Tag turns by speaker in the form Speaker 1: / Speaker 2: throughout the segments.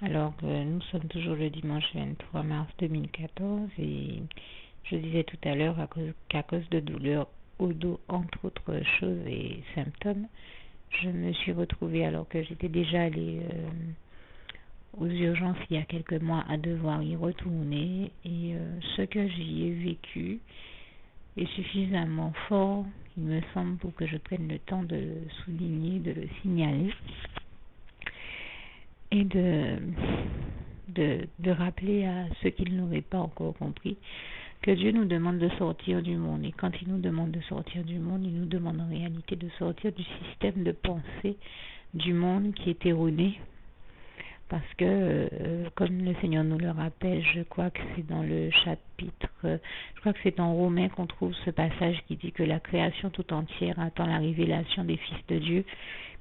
Speaker 1: Alors, nous sommes toujours le dimanche 23 mars 2014 et je disais tout à l'heure qu'à cause de douleurs au dos, entre autres choses et symptômes, je me suis retrouvée, alors que j'étais déjà allée aux urgences il y a quelques mois, à devoir y retourner. Et ce que j'y ai vécu est suffisamment fort, il me semble, pour que je prenne le temps de le souligner, de le signaler et de rappeler à ceux qui ne l'auraient pas encore compris que Dieu nous demande de sortir du monde. Et quand il nous demande de sortir du monde, il nous demande en réalité de sortir du système de pensée du monde qui est erroné. Parce que, comme le Seigneur nous le rappelle, je crois que c'est dans le chapitre, je crois que c'est en Romains qu'on trouve ce passage qui dit que la création tout entière attend la révélation des fils de Dieu,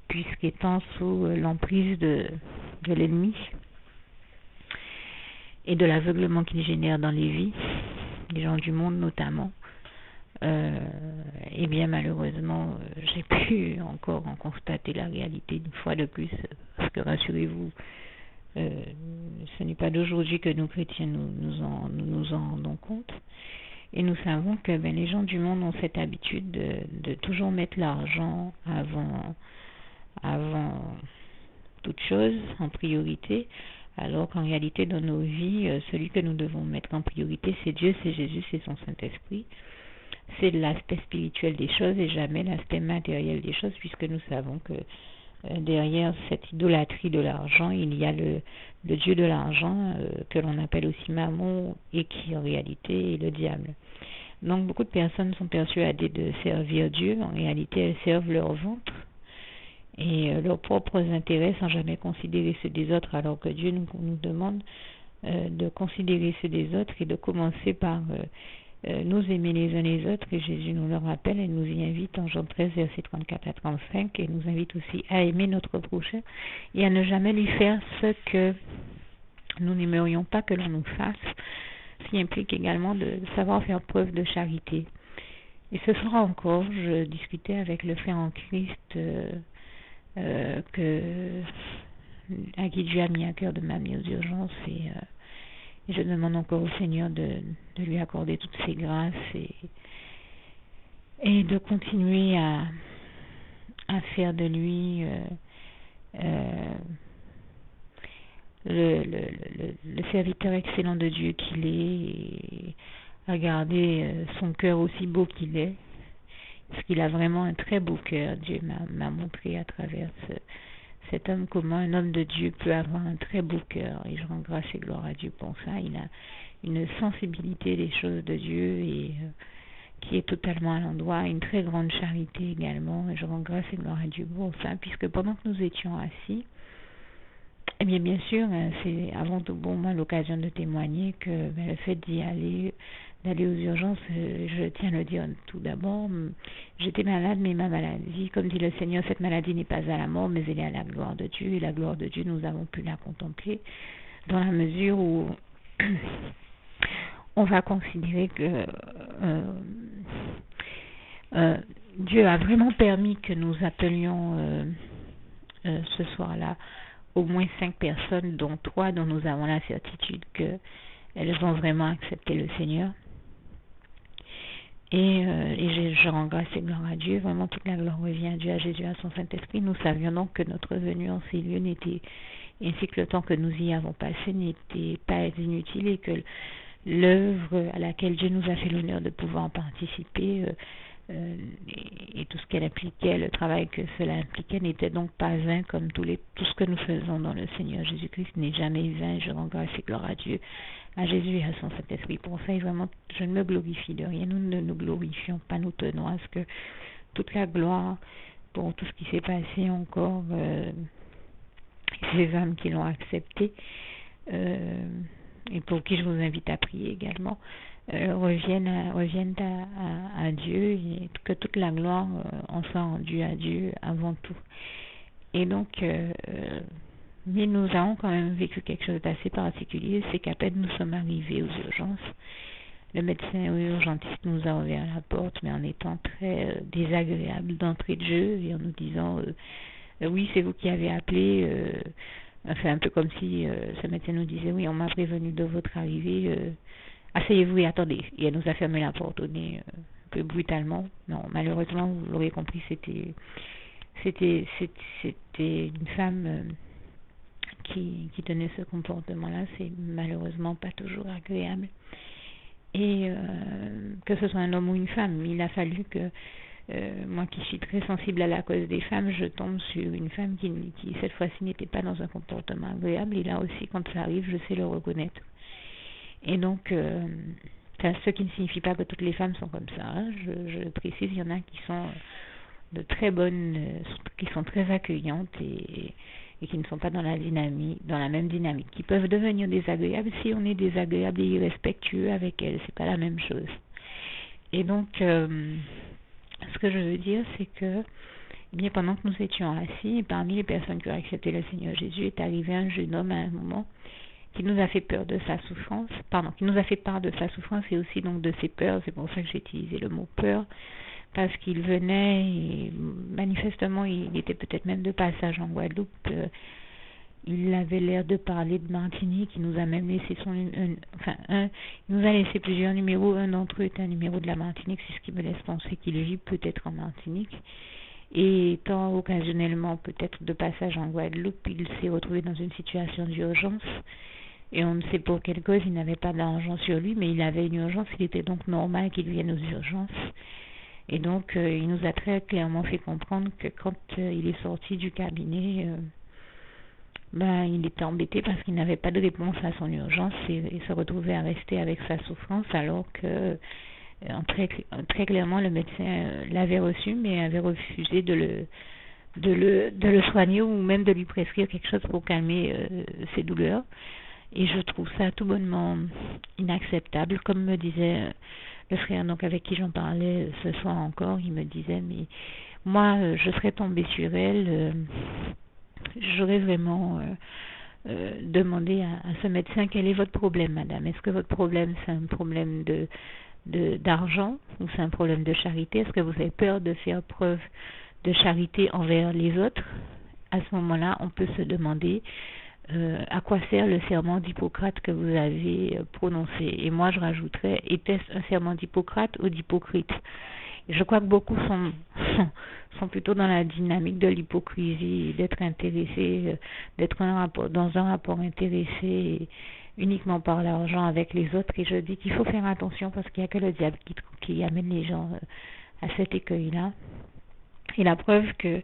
Speaker 1: puisqu'étant sous l'emprise de l'ennemi et de l'aveuglement qu'il génère dans les vies, les gens du monde notamment, et bien malheureusement, j'ai pu encore en constater la réalité une fois de plus, parce que rassurez-vous, ce n'est pas d'aujourd'hui que nous chrétiens nous en rendons compte. Et nous savons que les gens du monde ont cette habitude de toujours mettre l'argent avant toute chose, en priorité, alors qu'en réalité, dans nos vies, celui que nous devons mettre en priorité, c'est Dieu, c'est Jésus, c'est son Saint-Esprit. C'est l'aspect spirituel des choses et jamais l'aspect matériel des choses, puisque nous savons que derrière cette idolâtrie de l'argent, il y a le Dieu de l'argent, que l'on appelle aussi Mammon, et qui en réalité est le diable. Donc beaucoup de personnes sont persuadées de servir Dieu, en réalité elles servent leur ventre et leurs propres intérêts sans jamais considérer ceux des autres, alors que Dieu nous demande de considérer ceux des autres et de commencer par nous aimer les uns les autres. Et Jésus nous le rappelle et nous y invite en Jean 13, versets 34 à 35, et nous invite aussi à aimer notre prochain et à ne jamais lui faire ce que nous n'aimerions pas que l'on nous fasse, ce qui implique également de savoir faire preuve de charité. Et ce soir encore, je discutais avec le frère en Christ à qui Dieu a mis à cœur de m'amener aux urgences, et je demande encore au Seigneur de lui accorder toutes ses grâces et de continuer à faire de lui le serviteur excellent de Dieu qu'il est, et à garder son cœur aussi beau qu'il est, parce qu'il a vraiment un très beau cœur. Dieu m'a montré à travers cet homme comment un homme de Dieu peut avoir un très beau cœur, et je rends grâce et gloire à Dieu pour ça. Il a une sensibilité des choses de Dieu et qui est totalement à l'endroit, une très grande charité également, et je rends grâce et gloire à Dieu pour ça, puisque pendant que nous étions assis, eh bien sûr, c'est avant tout pour moi l'occasion de témoigner que le fait d'aller aux urgences, je tiens à le dire tout d'abord, j'étais malade, mais ma maladie, comme dit le Seigneur, cette maladie n'est pas à la mort, mais elle est à la gloire de Dieu, et la gloire de Dieu, nous avons pu la contempler dans la mesure où on va considérer que Dieu a vraiment permis que nous appelions ce soir-là au moins 5 personnes, dont 3 dont nous avons la certitude qu'elles ont vraiment accepté le Seigneur. Et je rends grâce et gloire à Dieu. Vraiment, toute la gloire revient à Dieu, à Jésus, à son Saint-Esprit. Nous savions donc que notre venue en ces lieux n'était, ainsi que le temps que nous y avons passé, n'était pas inutile, et que l'œuvre à laquelle Dieu nous a fait l'honneur de pouvoir participer et tout ce qu'elle impliquait, le travail que cela impliquait, n'était donc pas vain, comme tout ce que nous faisons dans le Seigneur Jésus-Christ n'est jamais vain. Je rends grâce et gloire à Dieu, à Jésus et à son Saint-Esprit pour ça. Et vraiment, je ne me glorifie de rien, nous ne nous glorifions pas, nous tenons à ce que toute la gloire pour tout ce qui s'est passé encore, ces âmes qui l'ont accepté, et pour qui je vous invite à prier également, reviennent à Dieu, et que toute la gloire en soit rendue à Dieu avant tout. Et donc, mais nous avons quand même vécu quelque chose d'assez particulier, c'est qu'à peine nous sommes arrivés aux urgences, le médecin urgentiste nous a ouvert la porte, mais en étant très désagréable d'entrée de jeu, et en nous disant oui, c'est vous qui avez appelé, C'est un peu comme si ce médecin nous disait, oui, on m'a prévenu de votre arrivée, asseyez-vous et attendez. Et elle nous a fermé la porte au nez un peu brutalement. Non, malheureusement, vous l'aurez compris, c'était une femme qui tenait ce comportement-là. C'est malheureusement pas toujours agréable. Et que ce soit un homme ou une femme, il a fallu que moi qui suis très sensible à la cause des femmes, je tombe sur une femme qui cette fois-ci n'était pas dans un comportement agréable. Et là aussi, quand ça arrive, je sais le reconnaître. Et donc, ce qui ne signifie pas que toutes les femmes sont comme ça. Hein. Je précise, il y en a qui sont de très bonnes, qui sont très accueillantes et qui ne sont pas dans la même dynamique, qui peuvent devenir désagréables si on est désagréable et irrespectueux avec elles. C'est pas la même chose. Et donc, ce que je veux dire, c'est que, eh bien, pendant que nous étions assis, parmi les personnes qui ont accepté le Seigneur Jésus, est arrivé un jeune homme à un moment qui nous a fait peur de sa souffrance, qui nous a fait part de sa souffrance et aussi donc de ses peurs. C'est pour ça que j'ai utilisé le mot peur, parce qu'il venait et manifestement il était peut-être même de passage en Guadeloupe. Il avait l'air de parler de Martinique. Il nous a même laissé il nous a laissé plusieurs numéros. Un d'entre eux est un numéro de la Martinique, c'est ce qui me laisse penser qu'il vit peut-être en Martinique. Et étant occasionnellement peut-être de passage en Guadeloupe, il s'est retrouvé dans une situation d'urgence. Et on ne sait pour quelle cause, il n'avait pas d'argent sur lui, mais il avait une urgence. Il était donc normal qu'il vienne aux urgences. Et donc, il nous a très clairement fait comprendre que quand il est sorti du cabinet, il était embêté parce qu'il n'avait pas de réponse à son urgence et se retrouvait à rester avec sa souffrance, alors que très clairement le médecin l'avait reçu, mais avait refusé de le soigner ou même de lui prescrire quelque chose pour calmer ses douleurs. Et je trouve ça tout bonnement inacceptable. Comme me disait le frère donc avec qui j'en parlais ce soir encore, il me disait, mais moi je serais tombée sur elle, j'aurais vraiment demandé à ce médecin, quel est votre problème, madame? Est-ce que votre problème c'est un problème d'argent ou c'est un problème de charité? Est-ce que vous avez peur de faire preuve de charité envers les autres? À ce moment-là, on peut se demander à quoi sert le serment d'Hippocrate que vous avez prononcé. Et moi, je rajouterais, était-ce un serment d'Hippocrate ou d'Hypocrite? Je crois que beaucoup sont plutôt dans la dynamique de l'hypocrisie, d'être intéressés, d'être dans un rapport intéressé uniquement par l'argent avec les autres. Et je dis qu'il faut faire attention parce qu'il n'y a que le diable qui amène les gens à cet écueil-là. Et la preuve que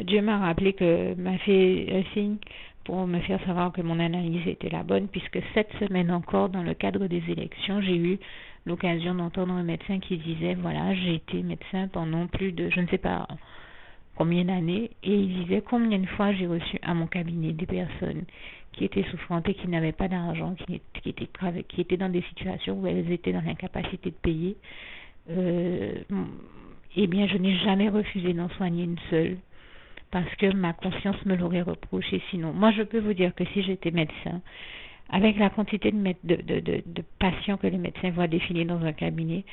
Speaker 1: Dieu m'a rappelé que m'a fait un signe pour me faire savoir que mon analyse était la bonne, puisque cette semaine encore, dans le cadre des élections, j'ai eu l'occasion d'entendre un médecin qui disait, voilà, j'ai été médecin pendant plus de, je ne sais pas combien d'années, et il disait combien de fois j'ai reçu à mon cabinet des personnes qui étaient souffrantes et qui n'avaient pas d'argent, qui étaient dans des situations où elles étaient dans l'incapacité de payer. Eh bien, je n'ai jamais refusé d'en soigner une seule, parce que ma conscience me l'aurait reproché. Sinon, moi, je peux vous dire que si j'étais médecin, avec la quantité de patients que les médecins voient défiler dans un cabinet,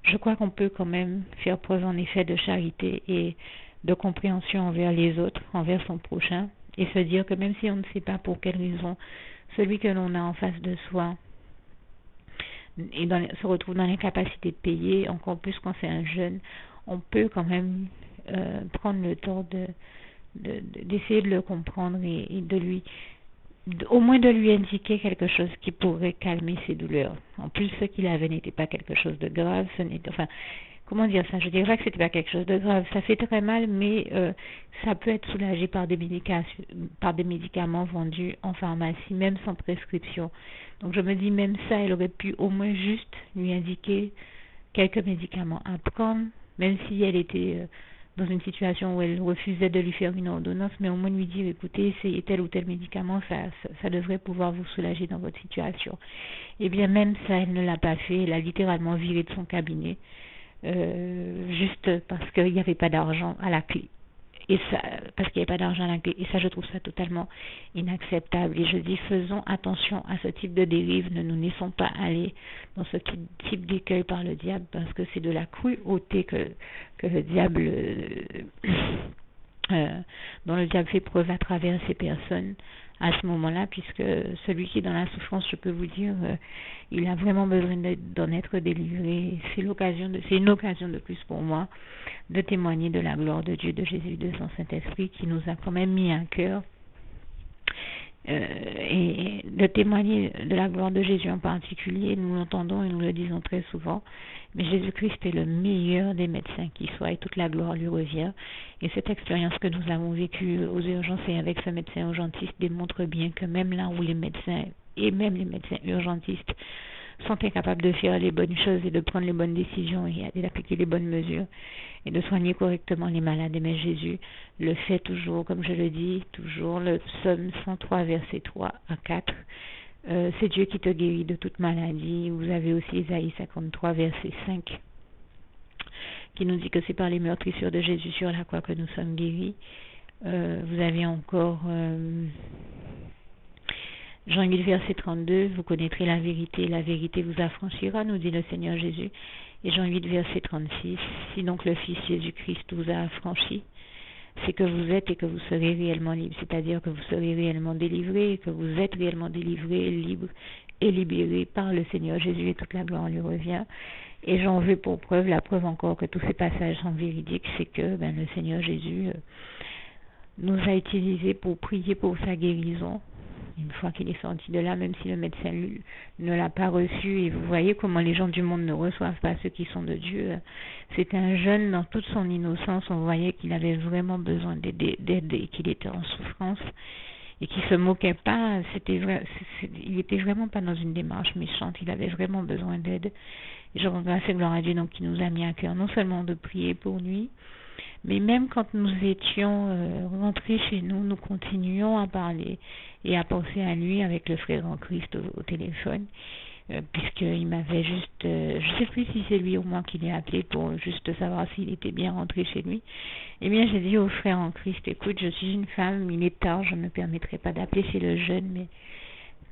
Speaker 1: je crois qu'on peut quand même faire preuve en effet de charité et de compréhension envers les autres, envers son prochain, et se dire que même si on ne sait pas pour quelle raison celui que l'on a en face de soi se retrouve dans l'incapacité de payer, encore plus quand c'est un jeune, on peut quand même prendre le temps d'essayer de le comprendre et au moins de lui indiquer quelque chose qui pourrait calmer ses douleurs. En plus, ce qu'il avait n'était pas quelque chose de grave, comment dire ça? Je dirais que c'était pas quelque chose de grave. Ça fait très mal, mais ça peut être soulagé par des médicaments vendus en pharmacie, même sans prescription. Donc je me dis, même ça, elle aurait pu au moins juste lui indiquer quelques médicaments à prendre, même si elle était dans une situation où elle refusait de lui faire une ordonnance, mais au moins lui dire, écoutez, essayez tel ou tel médicament, ça devrait pouvoir vous soulager dans votre situation. Et bien même ça, elle ne l'a pas fait, elle a littéralement viré de son cabinet, juste parce qu'il n'y avait pas d'argent à la clé. Et ça, parce qu'il n'y avait pas d'argent à la clé. Et ça, je trouve ça totalement inacceptable. Et je dis, faisons attention à ce type de dérive. Ne nous laissons pas aller dans ce type d'écueil par le diable, parce que c'est de la cruauté que le diable dont le diable fait preuve à travers ces personnes à ce moment-là, puisque celui qui est dans la souffrance, je peux vous dire, il a vraiment besoin d'en être délivré. C'est une occasion de plus pour moi de témoigner de la gloire de Dieu, de Jésus, de son Saint-Esprit qui nous a quand même mis à cœur, et de témoigner de la gloire de Jésus en particulier. Nous l'entendons et nous le disons très souvent, mais Jésus-Christ est le meilleur des médecins qui soit, et toute la gloire lui revient. Et cette expérience que nous avons vécue aux urgences et avec ce médecin urgentiste démontre bien que même là où les médecins, et même les médecins urgentistes, sont incapables de faire les bonnes choses et de prendre les bonnes décisions et d'appliquer les bonnes mesures et de soigner correctement les malades, mais Jésus le fait toujours, comme je le dis, toujours. Le psaume 103, versets 3 à 4. C'est Dieu qui te guérit de toute maladie. Vous avez aussi Isaïe 53, verset 5, qui nous dit que c'est par les meurtrissures de Jésus sur la croix que nous sommes guéris. Vous avez encore Jean 8, verset 32, vous connaîtrez la vérité vous affranchira, nous dit le Seigneur Jésus. Et Jean 8, verset 36, si donc le Fils Jésus-Christ vous a affranchi, c'est que vous êtes et que vous serez réellement libre, c'est-à-dire que vous serez réellement délivré, et que vous êtes réellement délivré, libre et libéré par le Seigneur Jésus, et toute la gloire lui revient. Et j'en veux pour preuve, la preuve encore que tous ces passages sont véridiques, c'est que le Seigneur Jésus nous a utilisés pour prier pour sa guérison. Une fois qu'il est sorti de là, même si le médecin ne l'a pas reçu, et vous voyez comment les gens du monde ne reçoivent pas ceux qui sont de Dieu. C'était un jeune dans toute son innocence, on voyait qu'il avait vraiment besoin d'aide et qu'il était en souffrance et qu'il se moquait pas. Il était vraiment pas dans une démarche méchante, il avait vraiment besoin d'aide. Et je rends grâce et gloire à Dieu donc qui nous a mis à cœur non seulement de prier pour lui, mais même quand nous étions rentrés chez nous, nous continuions à parler et à penser à lui avec le frère en Christ au téléphone, puisqu'il m'avait juste, je ne sais plus si c'est lui ou moi qui l'ai appelé pour juste savoir s'il était bien rentré chez lui. Eh bien, j'ai dit au frère en Christ, écoute, je suis une femme, il est tard, je ne me permettrai pas d'appeler chez le jeune, mais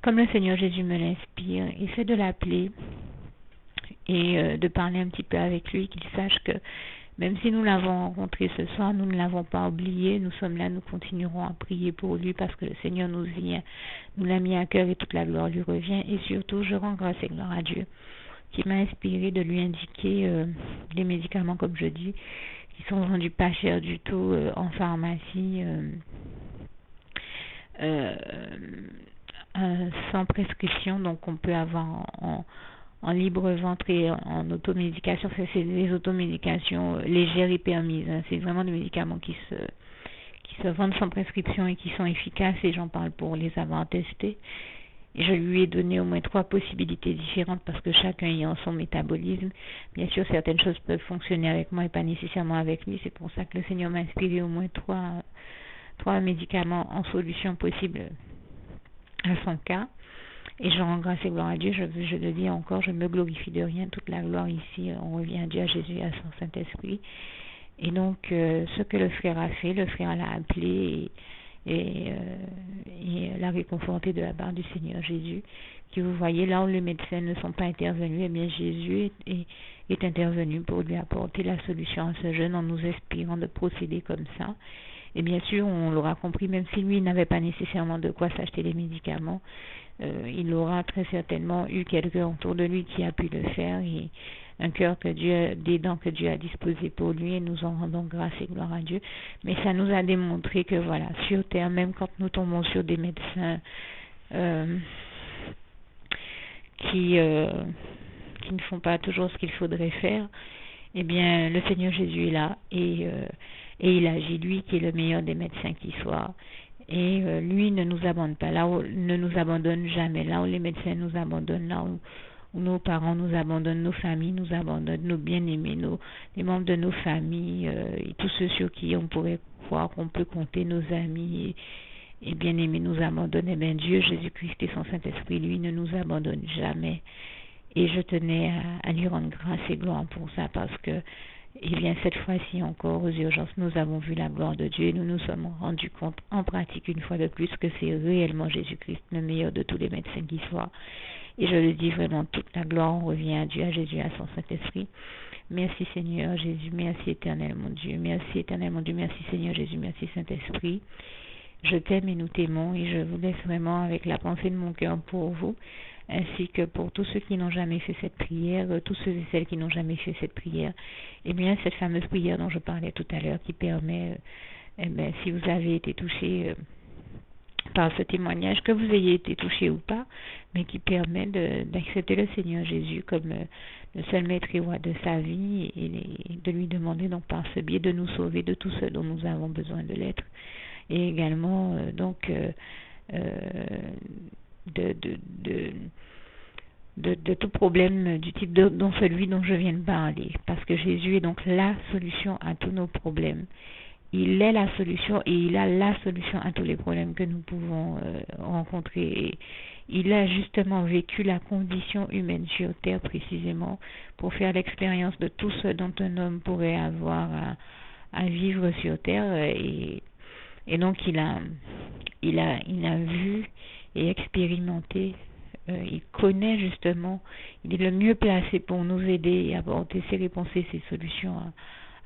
Speaker 1: comme le Seigneur Jésus me l'inspire, essaie de l'appeler et de parler un petit peu avec lui, qu'il sache que même si nous l'avons rencontré ce soir, nous ne l'avons pas oublié, nous sommes là, nous continuerons à prier pour lui parce que le Seigneur nous l'a mis à cœur et toute la gloire lui revient. Et surtout, je rends grâce et gloire à Dieu qui m'a inspiré de lui indiquer des médicaments, comme je dis, qui sont vendus pas cher du tout en pharmacie, sans prescription, donc on peut avoir en libre vente et en automédication. C'est des automédications légères et permises. C'est vraiment des médicaments qui se vendent sans prescription et qui sont efficaces, et j'en parle pour les avoir testés. Et je lui ai donné au moins 3 possibilités différentes parce que chacun ayant son métabolisme. Bien sûr, certaines choses peuvent fonctionner avec moi et pas nécessairement avec lui. C'est pour ça que le Seigneur m'a inspiré au moins 3 médicaments en solution possible à son cas. Et je rends grâce et gloire à Dieu, je le dis encore, je me glorifie de rien, toute la gloire ici, on revient à Dieu, à Jésus, à son Saint-Esprit. Et donc, ce que le frère a fait, le frère l'a appelé et l'a réconforté de la part du Seigneur Jésus, qui, vous voyez, là où les médecins ne sont pas intervenus, eh bien Jésus est intervenu pour lui apporter la solution à ce jeune en nous inspirant de procéder comme ça. Et bien sûr, on l'aura compris, même si lui n'avait pas nécessairement de quoi s'acheter les médicaments, il aura très certainement eu quelqu'un autour de lui qui a pu le faire, et un cœur des dents que Dieu a disposé pour lui, et nous en rendons grâce et gloire à Dieu. Mais ça nous a démontré que voilà, sur terre, même quand nous tombons sur des médecins qui ne font pas toujours ce qu'il faudrait faire, eh bien le Seigneur Jésus est là et il agit, lui qui est le meilleur des médecins qui soit. Et lui ne nous abandonne pas, ne nous abandonne jamais. Là où les médecins nous abandonnent, là où nos parents nous abandonnent, nos familles nous abandonnent, nos bien-aimés, les membres de nos familles, et tous ceux sur qui on pourrait croire qu'on peut compter, nos amis et bien-aimés nous abandonnent. Eh bien Dieu, Jésus-Christ et son Saint-Esprit, lui, ne nous abandonne jamais. Et je tenais à lui rendre grâce et gloire pour ça, parce que bien cette fois-ci encore, aux urgences, nous avons vu la gloire de Dieu et nous nous sommes rendus compte en pratique une fois de plus que c'est réellement Jésus-Christ, le meilleur de tous les médecins qui soient. Et je le dis vraiment, toute la gloire en revient à Dieu, à Jésus, à son Saint-Esprit. Merci Seigneur Jésus, merci éternel mon Dieu, merci éternel mon Dieu, merci Seigneur Jésus, merci Saint-Esprit. Je t'aime et nous t'aimons et je vous laisse vraiment avec la pensée de mon cœur pour vous, ainsi que pour tous ceux qui n'ont jamais fait cette prière, tous ceux et celles qui n'ont jamais fait cette prière. Eh bien, cette fameuse prière dont je parlais tout à l'heure qui permet, si vous avez été touché par ce témoignage, que vous ayez été touché ou pas, mais qui permet d'accepter le Seigneur Jésus comme le seul maître et roi de sa vie et de lui demander donc par ce biais de nous sauver de tout ce dont nous avons besoin de l'être. Et également de tout problème du type dont celui dont je viens de parler, parce que Jésus est donc la solution à tous nos problèmes. Il est la solution et il a la solution à tous les problèmes que nous pouvons rencontrer. Et il a justement vécu la condition humaine sur terre précisément pour faire l'expérience de tout ce dont un homme pourrait avoir à vivre sur terre et donc il a vu et expérimenté, il connaît justement, il est le mieux placé pour nous aider et apporter ses réponses et ses solutions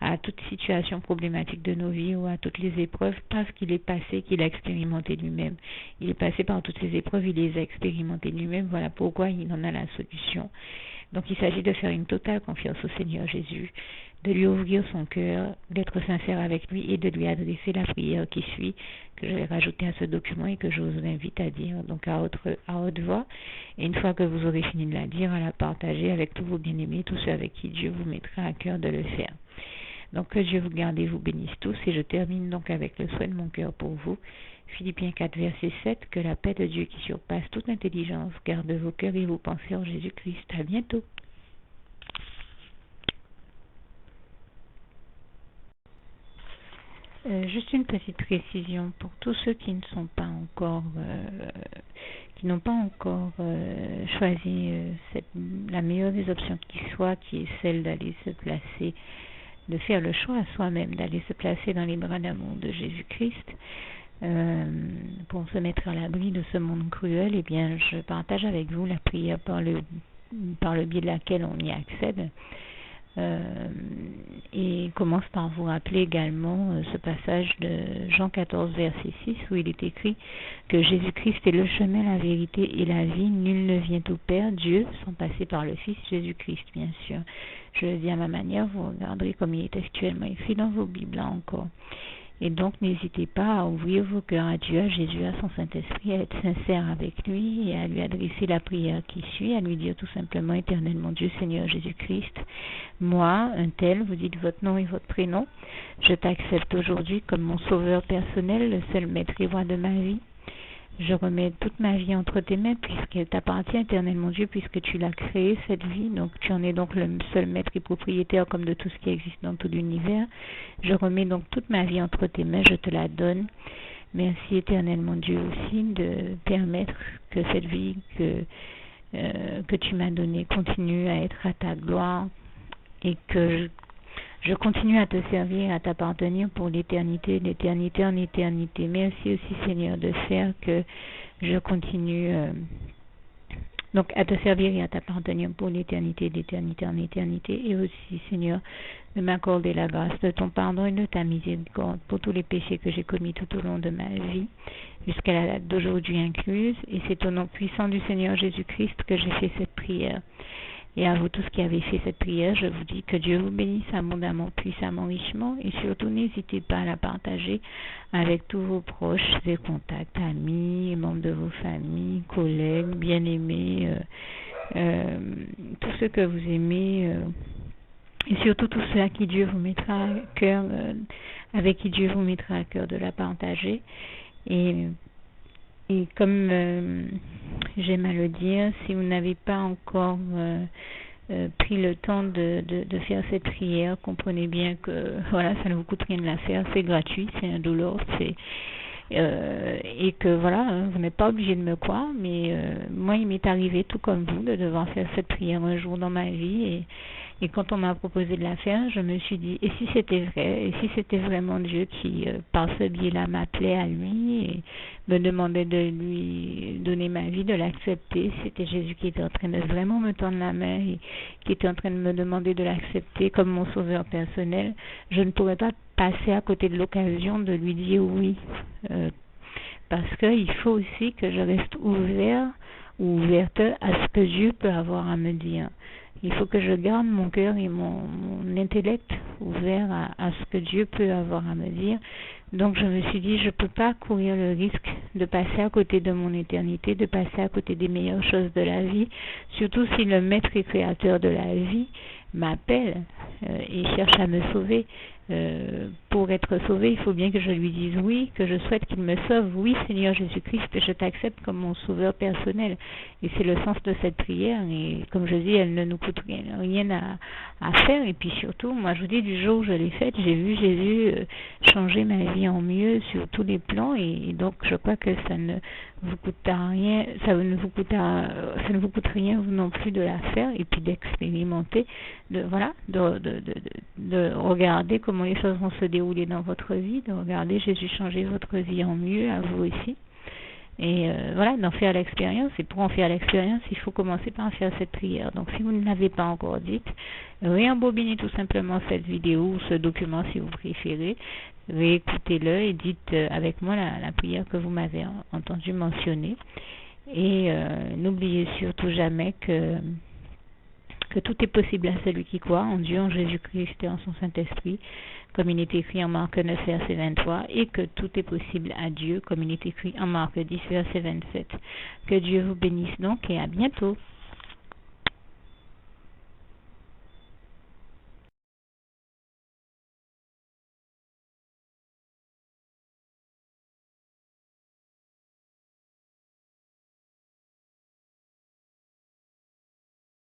Speaker 1: à toute situation problématique de nos vies ou à toutes les épreuves, parce qu'il est passé, qu'il a expérimenté lui-même. Il est passé par toutes ces épreuves, il les a expérimentées lui-même, voilà pourquoi il en a la solution. Donc il s'agit de faire une totale confiance au Seigneur Jésus, de lui ouvrir son cœur, d'être sincère avec lui et de lui adresser la prière qui suit, que je vais rajouter à ce document et que je vous invite à dire donc à haute voix. Et une fois que vous aurez fini de la dire, à la partager avec tous vos bien-aimés, tous ceux avec qui Dieu vous mettra à cœur de le faire. Donc que Dieu vous garde et vous bénisse tous. Et je termine donc avec le souhait de mon cœur pour vous. Philippiens 4, verset 7, que la paix de Dieu qui surpasse toute intelligence garde vos cœurs et vos pensées en Jésus-Christ. À bientôt. Juste une petite précision pour tous ceux qui ne sont pas encore, qui n'ont pas encore choisi la meilleure des options qui soit, qui est celle d'aller se placer, de faire le choix à soi-même, d'aller se placer dans les bras d'amour de Jésus-Christ, pour se mettre à l'abri de ce monde cruel. Eh bien, je partage avec vous la prière par le biais de laquelle on y accède. Et commence par vous rappeler également ce passage de Jean 14, verset 6, où il est écrit que Jésus-Christ est le chemin, la vérité et la vie. Nul ne vient au Père, Dieu, sans passer par le Fils Jésus-Christ, bien sûr. Je le dis à ma manière, vous regarderez comme il est actuellement écrit dans vos Bibles là encore. Et donc, n'hésitez pas à ouvrir vos cœurs à Dieu, à Jésus, à son Saint-Esprit, à être sincère avec lui et à lui adresser la prière qui suit, à lui dire tout simplement, Éternel mon Dieu, Seigneur Jésus-Christ, moi, un tel, vous dites votre nom et votre prénom, je t'accepte aujourd'hui comme mon sauveur personnel, le seul maître et roi de ma vie. Je remets toute ma vie entre tes mains puisqu'elle t'appartient, Éternel mon Dieu, puisque tu l'as créée, cette vie. Donc tu en es donc le seul maître et propriétaire comme de tout ce qui existe dans tout l'univers. Je remets donc toute ma vie entre tes mains, je te la donne. Merci, Éternel mon Dieu, aussi de permettre que cette vie que tu m'as donnée continue à être à ta gloire et que je continue à te servir, à t'appartenir pour l'éternité, d'éternité en éternité. Merci aussi, Seigneur, de faire que je continue donc à te servir et à t'appartenir pour l'éternité, d'éternité en éternité. Et aussi, Seigneur, de m'accorder la grâce de ton pardon et de ta miséricorde pour tous les péchés que j'ai commis tout au long de ma vie, jusqu'à la date d'aujourd'hui incluse. Et c'est au nom puissant du Seigneur Jésus-Christ que j'ai fait cette prière. Et à vous tous qui avez fait cette prière, je vous dis que Dieu vous bénisse abondamment, puissamment, richement, et surtout n'hésitez pas à la partager avec tous vos proches et contacts, amis, membres de vos familles, collègues, bien-aimés, tous ceux que vous aimez, et surtout tous ceux à qui Dieu vous mettra à cœur, avec qui Dieu vous mettra à cœur de la partager. Et comme j'aime à le dire, si vous n'avez pas encore pris le temps de faire cette prière, comprenez bien que voilà, ça ne vous coûte rien de la faire, c'est gratuit, c'est indolore, et que voilà, vous n'êtes pas obligé de me croire, mais moi il m'est arrivé tout comme vous de devoir faire cette prière un jour dans ma vie Et quand on m'a proposé de la faire, je me suis dit, et si c'était vrai, et si c'était vraiment Dieu qui, par ce biais-là, m'appelait à lui et me demandait de lui donner ma vie, de l'accepter, c'était Jésus qui était en train de vraiment me tendre la main et qui était en train de me demander de l'accepter comme mon sauveur personnel, je ne pourrais pas passer à côté de l'occasion de lui dire oui. Parce qu'il faut aussi que je reste ouvert ou ouverte à ce que Dieu peut avoir à me dire. Il faut que je garde mon cœur et mon intellect ouvert à ce que Dieu peut avoir à me dire. Donc je me suis dit, je ne peux pas courir le risque de passer à côté de mon éternité, de passer à côté des meilleures choses de la vie, surtout si le maître et créateur de la vie m'appelle et cherche à me sauver. Pour être sauvé, il faut bien que je lui dise oui, que je souhaite qu'il me sauve. Oui, Seigneur Jésus-Christ, je t'accepte comme mon sauveur personnel. Et c'est le sens de cette prière. Et comme je dis, elle ne nous coûte rien à faire. Et puis surtout, moi je vous dis, du jour où je l'ai faite, j'ai vu Jésus changer ma vie en mieux sur tous les plans. Et donc je crois que ça ne vous coûtera rien, ça ne vous coûte rien vous non plus de la faire et puis d'expérimenter, de regarder comment les choses vont se dérouler dans votre vie, de regarder Jésus changer votre vie en mieux, à vous aussi. Et d'en faire l'expérience. Et pour en faire l'expérience, il faut commencer par faire cette prière. Donc si vous ne l'avez pas encore dite, réembobinez tout simplement cette vidéo ou ce document si vous préférez. Réécoutez-le et dites avec moi la prière que vous m'avez entendu mentionner. Et n'oubliez surtout jamais que tout est possible à celui qui croit en Dieu, en Jésus-Christ et en son Saint-Esprit, comme il est écrit en Marc 9, verset 23, et que tout est possible à Dieu, comme il est écrit en Marc 10, verset 27. Que Dieu vous bénisse donc et à bientôt.